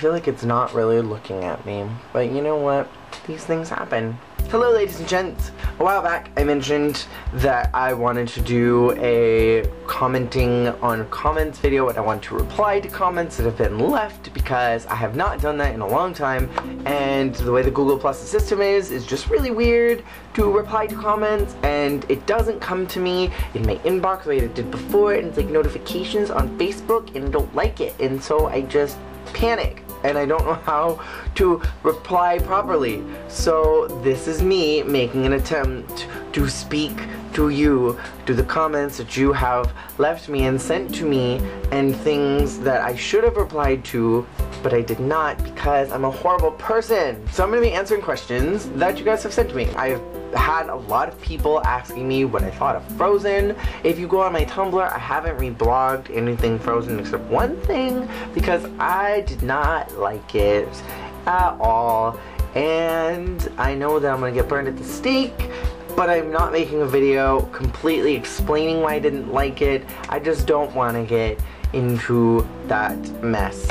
feel like it's not really looking at me. But you know what? These things happen. Hello ladies and gents. A while back I mentioned that I wanted to do a commenting on comments video, and I want to reply to comments that have been left because I have not done that in a long time, and the way the Google Plus system is just really weird to reply to comments, and it doesn't come to me in my inbox the way it did before, and it's like notifications on Facebook, and I don't like it, and so I just panic. And I don't know how to reply properly. So this is me making an attempt to speak to you, to the comments that you have left me and sent to me, and things that I should have replied to, but I did not because I'm a horrible person. So I'm going to be answering questions that you guys have sent to me. I've had a lot of people asking me what I thought of Frozen. If you go on my Tumblr, I haven't reblogged anything Frozen except one thing because I did not like it at all, and I know that I'm gonna get burned at the stake, but I'm not making a video completely explaining why I didn't like it. I just don't want to get into that mess.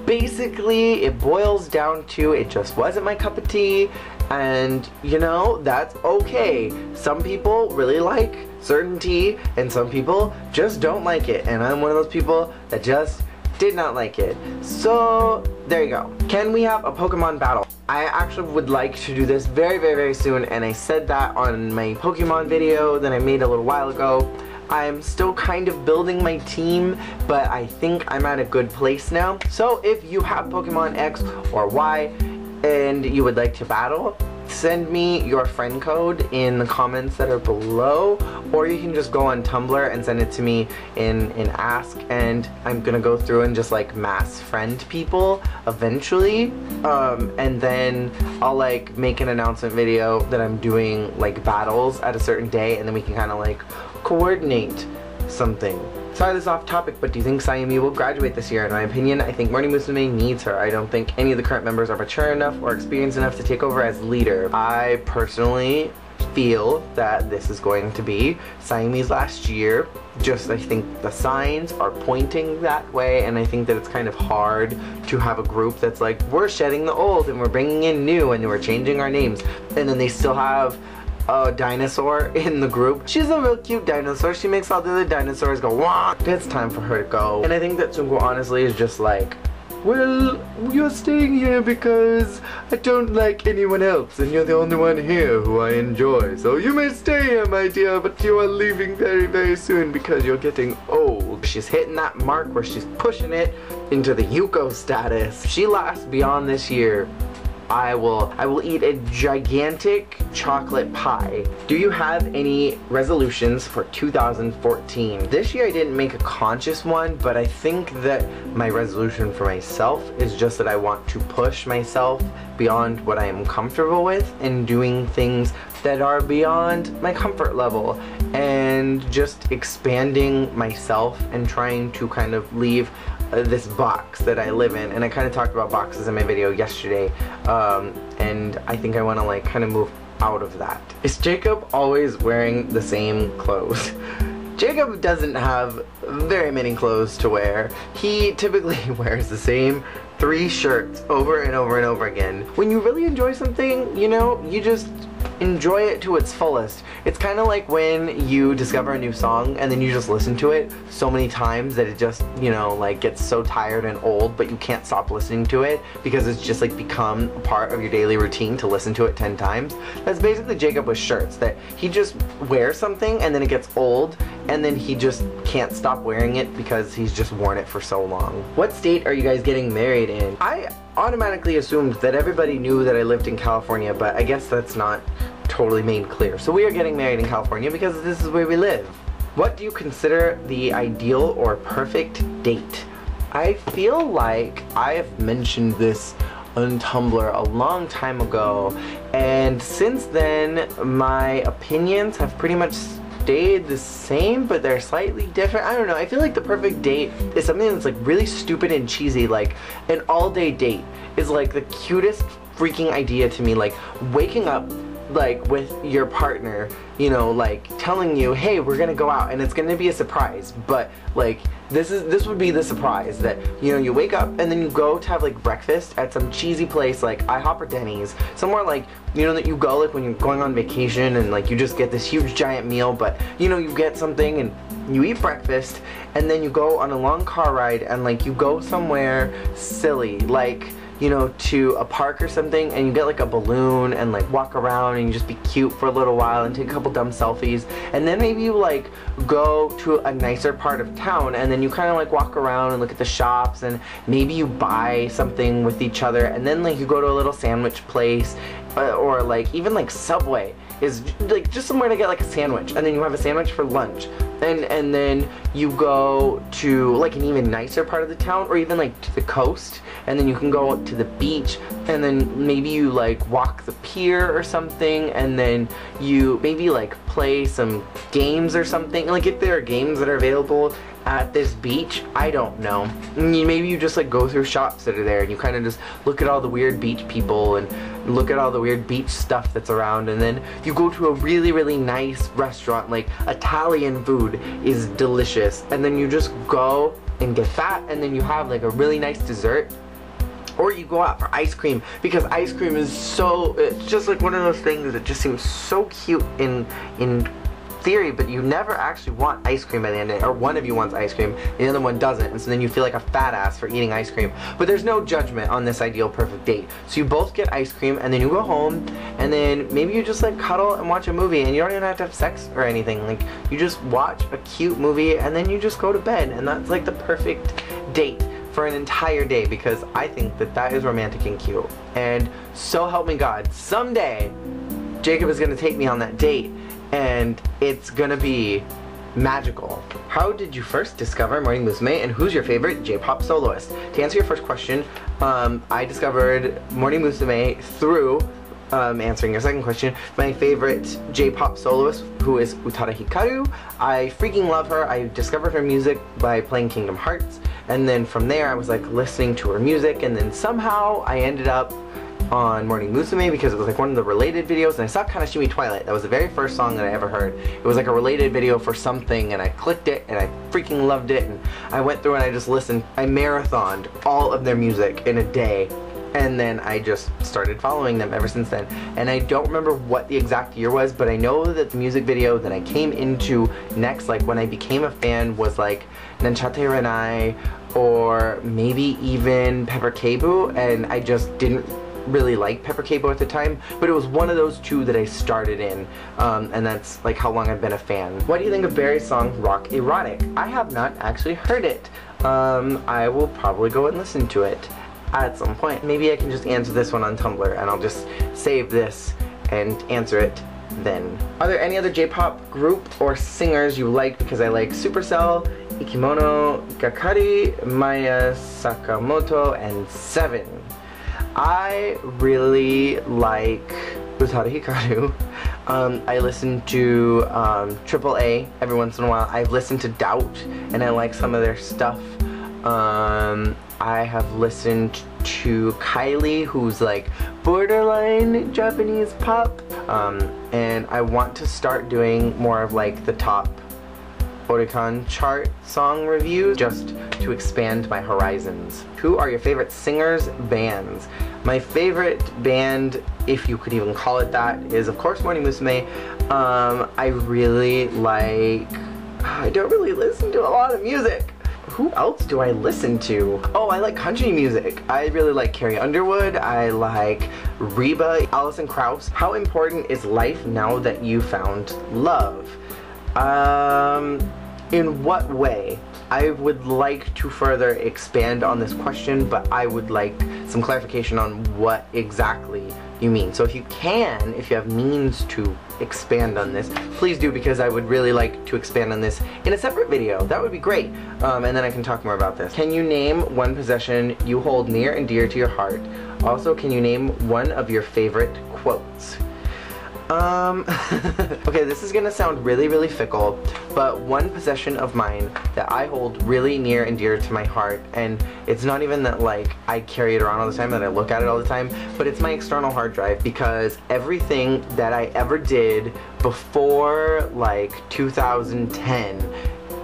Basically, it boils down to it just wasn't my cup of tea. And, you know, that's okay. Some people really like certain tea, and some people just don't like it. And I'm one of those people that just did not like it. So, there you go. Can we have a Pokemon battle? I actually would like to do this very, very, very soon, and I said that on my Pokemon video that I made a little while ago. I'm still kind of building my team, but I think I'm at a good place now. So, if you have Pokemon X or Y, and you would like to battle, send me your friend code in the comments that are below, or you can just go on Tumblr and send it to me in Ask, and I'm gonna go through and just like mass friend people eventually, and then I'll like make an announcement video that I'm doing like battles at a certain day, and then we can kind of like coordinate something. Sorry this is off topic, but do you think Sayumi will graduate this year? In my opinion, I think Morning Musume needs her. I don't think any of the current members are mature enough or experienced enough to take over as leader. I personally feel that this is going to be Sayumi's last year. Just, I think the signs are pointing that way, and I think that it's kind of hard to have a group that's like, we're shedding the old and we're bringing in new and we're changing our names, and then they still have a dinosaur in the group. She's a real cute dinosaur. She makes all the other dinosaurs go wah. It's time for her to go. And I think that Tsunku honestly is just like, well, you're staying here because I don't like anyone else, and you're the only one here who I enjoy. So you may stay here, my dear, but you are leaving very, very soon because you're getting old. She's hitting that mark where she's pushing it into the Yuko status. If she lasts beyond this year, I will eat a gigantic chocolate pie. Do you have any resolutions for 2014? This year I didn't make a conscious one, but I think that my resolution for myself is just that I want to push myself beyond what I am comfortable with and doing things that are beyond my comfort level, and just expanding myself and trying to kind of leave this box that I live in. And I kind of talked about boxes in my video yesterday, and I think I want to like kind of move out of that. Is Jacob always wearing the same clothes? Jacob doesn't have very many clothes to wear. He typically wears the same 3 shirts over and over and over again. When you really enjoy something, you know, you just enjoy it to its fullest. It's kind of like when you discover a new song and then you just listen to it so many times that it just, you know, like gets so tired and old, but you can't stop listening to it because it's just like become a part of your daily routine to listen to it 10 times. That's basically Jacob with shirts, that he just wears something and then it gets old and then he just can't stop wearing it because he's just worn it for so long. What state are you guys getting married in? I automatically assumed that everybody knew that I lived in California, but I guess that's not totally made clear. So we are getting married in California because this is where we live. What do you consider the ideal or perfect date? I feel like I have mentioned this on Tumblr a long time ago, and since then my opinions have pretty much stayed the same, but they're slightly different. I don't know. I feel like the perfect date is something that's like really stupid and cheesy. Like an all-day date is like the cutest freaking idea to me. Like waking up like with your partner, you know, like telling you, hey, we're gonna go out, and it's gonna be a surprise, but like this would be the surprise that, you know, you wake up and then you go to have like breakfast at some cheesy place like IHOP or Denny's, somewhere like, you know, that you go like when you're going on vacation and like you just get this huge giant meal, but you know, you get something and you eat breakfast and then you go on a long car ride and like you go somewhere silly, like, you know, to a park or something, and you get like a balloon and like walk around and you just be cute for a little while and take a couple dumb selfies, and then maybe you like go to a nicer part of town and then you kind of like walk around and look at the shops, and maybe you buy something with each other, and then like you go to a little sandwich place, or like even like Subway is like just somewhere to get like a sandwich, and then you have a sandwich for lunch, and then you go to like an even nicer part of the town, or even like to the coast, and then you can go to the beach, and then maybe you like walk the pier or something, and then you maybe like play some games or something, like if there are games that are available at this beach, I don't know. Maybe you just like go through shops that are there and you kind of just look at all the weird beach people and look at all the weird beach stuff that's around, and then you go to a really nice restaurant, like Italian food is delicious, and then you just go and get that, and then you have like a really nice dessert. Or you go out for ice cream, because ice cream is so, it's just like one of those things that just seems so cute in theory, but you never actually want ice cream by the end of it, or one of you wants ice cream, the other one doesn't, and so then you feel like a fat ass for eating ice cream. But there's no judgment on this ideal perfect date. So you both get ice cream, and then you go home, and then maybe you just like cuddle and watch a movie, and you don't even have to have sex or anything. Like, you just watch a cute movie, and then you just go to bed, and that's like the perfect date for an entire day, because I think that that is romantic and cute. And so help me God, someday Jacob is gonna take me on that date, and it's gonna be magical. How did you first discover Morning Musume, and who's your favorite J-pop soloist? To answer your first question, I discovered Morning Musume through answering your second question. My favorite J-pop soloist, who is Utada Hikaru. I freaking love her. I discovered her music by playing Kingdom Hearts, and then from there I was like listening to her music, and then somehow I ended up on Morning Musume because it was like one of the related videos, and I saw Kanashimi Twilight. That was the very first song that I ever heard. It was like a related video for something, and I clicked it and I freaking loved it, and I went through and I just listened. I marathoned all of their music in a day, and then I just started following them ever since then. And I don't remember what the exact year was, but I know that the music video that I came into next, like when I became a fan, was like Nanchate Renai, or maybe even Pepper Kebu, and I just didn't really like Pepper Kebu at the time, but it was one of those two that I started in, and that's like how long I've been a fan. What do you think of Barry's song Rock Erotic? I have not actually heard it. I will probably go and listen to it at some point. Maybe I can just answer this one on Tumblr, and I'll just save this and answer it then. Are there any other J-pop group or singers you like? Because I like Supercell, Ikimono, Gakari, Maya Sakamoto, and Seven. I really like Utada Hikaru. I listen to AAA every once in a while. I've listened to Doubt, and I like some of their stuff. I have listened to Kylie, who's like borderline Japanese pop, and I want to start doing more of like the top Oricon chart song reviews, just to expand my horizons. Who are your favorite singers, bands? My favorite band, if you could even call it that, is of course Morning Musume. I really like, I don't really listen to a lot of music. Who else do I listen to? Oh, I like country music. I really like Carrie Underwood. I like Reba, Alison Krauss. How important is life now that you found love? In what way? I would like to further expand on this question, but I would like some clarification on what exactly you mean. So if you can, if you have means to expand on this, please do, because I would really like to expand on this in a separate video. That would be great. And then I can talk more about this. Can you name one possession you hold near and dear to your heart? Also, can you name one of your favorite quotes? Okay, this is gonna sound really, really fickle, but one possession of mine that I hold really near and dear to my heart, and it's not even that like I carry it around all the time, that I look at it all the time, but it's my external hard drive, because everything that I ever did before like 2010,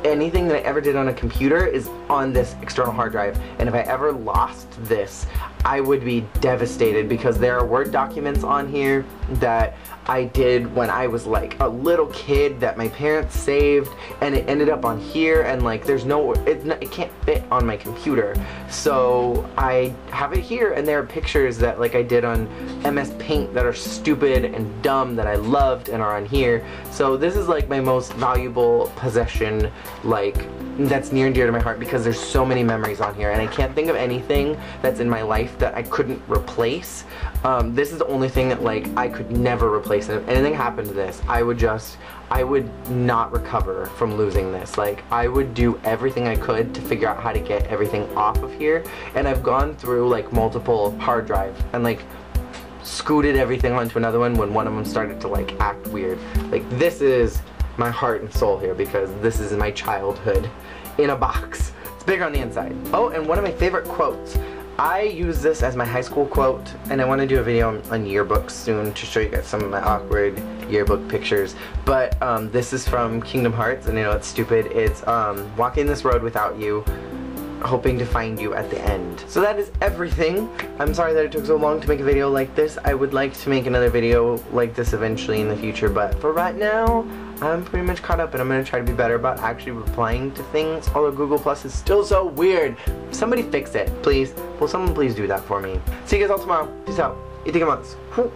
anything that I ever did on a computer is on this external hard drive, and if I ever lost this, I would be devastated, because there are Word documents on here that I did when I was like a little kid that my parents saved, and it ended up on here, and like there's no, it can't fit on my computer, so I have it here, and there are pictures that like I did on MS Paint that are stupid and dumb that I loved and are on here. So this is like my most valuable possession, like that's near and dear to my heart, because there's so many memories on here, and I can't think of anything that's in my life that I couldn't replace. This is the only thing that like I could never replace, and if anything happened to this, I would not recover from losing this. Like, I would do everything I could to figure out how to get everything off of here, and I've gone through like multiple hard drives and like scooted everything onto another one when one of them started to like act weird. Like, this is my heart and soul here, because this is my childhood in a box. It's bigger on the inside. Oh, and one of my favorite quotes. I use this as my high school quote, and I want to do a video on yearbooks soon to show you guys some of my awkward yearbook pictures. But this is from Kingdom Hearts, and I know it's stupid. It's walking this road without you, hoping to find you at the end. So that is everything. I'm sorry that it took so long to make a video like this. I would like to make another video like this eventually in the future, but for right now, I'm pretty much caught up, and I'm going to try to be better about actually replying to things, although Google Plus is still so weird. Somebody fix it, please. Will someone please do that for me? See you guys all tomorrow. Peace out. Itadakimasu.